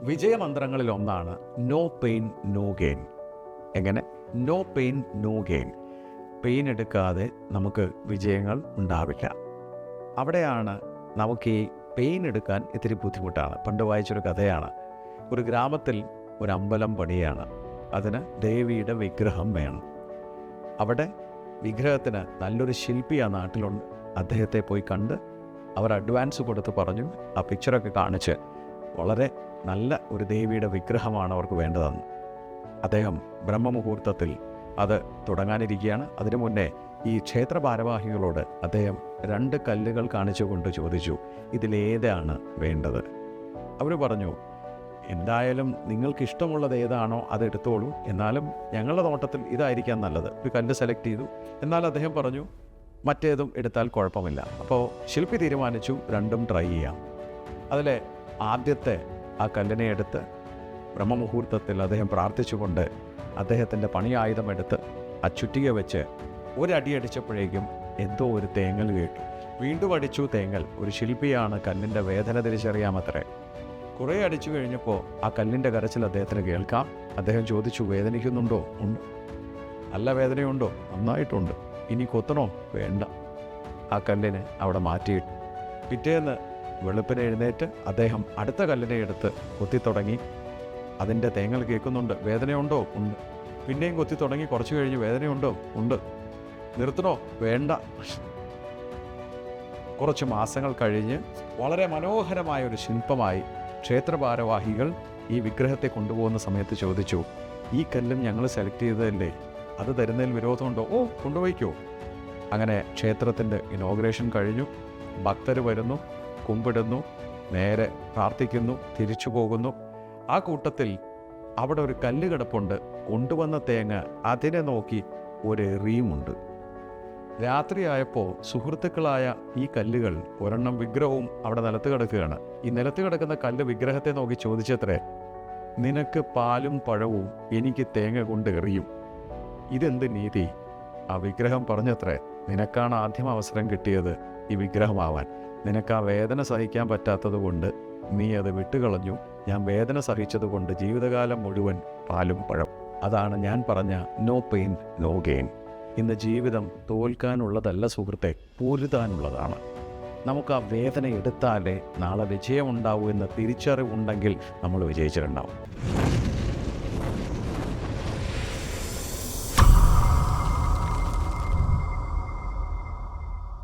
വിജയമന്ത്രങ്ങളിൽ ഒന്നാണ് no pain no gain. എങ്ങനെ? No pain no gain. Pain എടുക്കാതെ നമുക്ക് വിജയങ്ങൾ ഉണ്ടാവില്ല. അവിടെയാണ് നമുക്ക് ഈ പെയിൻ എടുക്കാൻ ഇത്തിരി ബുദ്ധിമുട്ടാണ്. പണ്ട് വായിച്ചൊരു കഥയാണ്. ഒരു ഗ്രാമത്തിൽ ഒരു അമ്പലം പണിയാണ്. അതിന് ദേവിയുടെ വിഗ്രഹം വേണം. അവിടെ വിഗ്രഹത്തിന് നല്ലൊരു ശില്പി ആ നാട്ടിലുണ്ട്. അദ്ദേഹത്തെ പോയി കണ്ട് അവർ അഡ്വാൻസ് കൊടുത്ത് പറഞ്ഞു, ആ പിക്ചറൊക്കെ കാണിച്ച് വളരെ നല്ല ഒരു ദേവിയുടെ വിഗ്രഹമാണ് അവർക്ക് വേണ്ടതെന്ന്. അദ്ദേഹം ബ്രഹ്മമുഹൂർത്തത്തിൽ അത് തുടങ്ങാനിരിക്കുകയാണ്. അതിനു മുന്നേ ഈ ക്ഷേത്ര ഭാരവാഹികളോട് അദ്ദേഹം 2 കല്ലുകൾ കാണിച്ചുകൊണ്ട് ചോദിച്ചു, ഇതിലേതാണ് വേണ്ടത്? അവർ പറഞ്ഞു, എന്തായാലും നിങ്ങൾക്ക് ഇഷ്ടമുള്ളത് ഏതാണോ അതെടുത്തോളൂ, എന്നാലും ഞങ്ങളുടെ നോട്ടത്തിൽ ഇതായിരിക്കാം നല്ലത്. ഒരു കല്ല് സെലക്ട് ചെയ്തു. എന്നാൽ അദ്ദേഹം പറഞ്ഞു, മറ്റേതും എടുത്താൽ കുഴപ്പമില്ല. അപ്പോൾ ശില്പി തീരുമാനിച്ചു 2ഉം ട്രൈ ചെയ്യാം. അതിലെ ആദ്യത്തെ ആ കല്ലിനെ എടുത്ത് ബ്രഹ്മമുഹൂർത്തത്തിൽ അദ്ദേഹം പ്രാർത്ഥിച്ചുകൊണ്ട് അദ്ദേഹത്തിൻ്റെ പണിയായുധമെടുത്ത് ആ ചുറ്റിക വെച്ച് ഒരടി അടിച്ചപ്പോഴേക്കും എന്തോ ഒരു തേങ്ങൽ കേട്ടു. വീണ്ടും അടിച്ചു തേങ്ങൽ. ഒരു ശില്പിയാണ്, കല്ലിൻ്റെ വേദന തിരിച്ചറിയാമത്രേ. കുറേ അടിച്ചു കഴിഞ്ഞപ്പോൾ ആ കല്ലിൻ്റെ കരച്ചിൽ അദ്ദേഹത്തിന് കേൾക്കാം. അദ്ദേഹം ചോദിച്ചു, വേദനിക്കുന്നുണ്ടോ? ഉണ്ട്. നല്ല വേദനയുണ്ടോ? നന്നായിട്ടുണ്ട്. ഇനി കൊത്തണോ? വേണ്ട. ആ കല്ലിനെ അവിടെ മാറ്റിയിട്ടു. പിറ്റേന്ന് വെളുപ്പിനെ എഴുന്നേറ്റ് അദ്ദേഹം അടുത്ത കല്ലിനെ എടുത്ത് കൊത്തിത്തുടങ്ങി. അതിൻ്റെ തേങ്ങൽ കേൾക്കുന്നുണ്ട്. വേദനയുണ്ടോ? ഉണ്ട്. പിന്നെയും കൊത്തി തുടങ്ങി. കുറച്ച് കഴിഞ്ഞ് വേദനയുണ്ടോ? ഉണ്ട്. നിർത്തണോ? വേണ്ട. കുറച്ച് മാസങ്ങൾ കഴിഞ്ഞ് വളരെ മനോഹരമായ ഒരു ശില്പമായി ക്ഷേത്രഭാരവാഹികൾ ഈ വിഗ്രഹത്തെ കൊണ്ടുപോകുന്ന സമയത്ത് ചോദിച്ചു, ഈ കല്ലും ഞങ്ങൾ സെലക്ട് ചെയ്തതല്ലേ, അത് തരുന്നതിൽ വിരോധമുണ്ടോ? ഓ, കൊണ്ടുപോയിക്കോ. അങ്ങനെ ക്ഷേത്രത്തിൻ്റെ ഇനോഗ്രേഷൻ കഴിഞ്ഞു. ഭക്തർ വരുന്നു, കുമ്പിടുന്നു, നേരെ പ്രാർത്ഥിക്കുന്നു, തിരിച്ചു പോകുന്നു. ആ കൂട്ടത്തിൽ അവിടെ ഒരു കല്ല് കിടപ്പുണ്ട്. കൊണ്ടുവന്ന തേങ്ങ അതിനെ നോക്കി ഒരെറിയുമുണ്ട്. രാത്രിയായപ്പോൾ സുഹൃത്തുക്കളായ ഈ കല്ലുകൾ, ഒരെണ്ണം വിഗ്രഹവും അവിടെ നിലത്ത് കിടക്കുകയാണ്. ഈ നിലത്ത് കിടക്കുന്ന കല്ല് വിഗ്രഹത്തെ നോക്കി ചോദിച്ചത്രേ, നിനക്ക് പാലും പഴവും എനിക്ക് തേങ്ങ കൊണ്ട് എറിയും, ഇതെന്ത് നീതി? ആ വിഗ്രഹം പറഞ്ഞത്രേ, നിനക്കാണ് ആദ്യം അവസരം കിട്ടിയത് ഈ വിഗ്രഹമാവാൻ. നിനക്ക് ആ വേദന സഹിക്കാൻ പറ്റാത്തത് കൊണ്ട് നീ അത് വിട്ടുകളഞ്ഞു. ഞാൻ വേദന സഹിച്ചതുകൊണ്ട് ജീവിതകാലം മുഴുവൻ പാലും പഴം. അതാണ് ഞാൻ പറഞ്ഞ നോ പെയിൻ നോ ഗെയിൻ. ഇന്ന് ജീവിതം തോൽക്കാനുള്ളതല്ല സുഹൃത്തെ, പോരുതാനുള്ളതാണ്. നമുക്ക് ആ വേദന എടുത്താലേ നാളെ വിജയമുണ്ടാവൂ എന്ന തിരിച്ചറിവുണ്ടെങ്കിൽ നമ്മൾ വിജയിച്ചിട്ടുണ്ടാവും.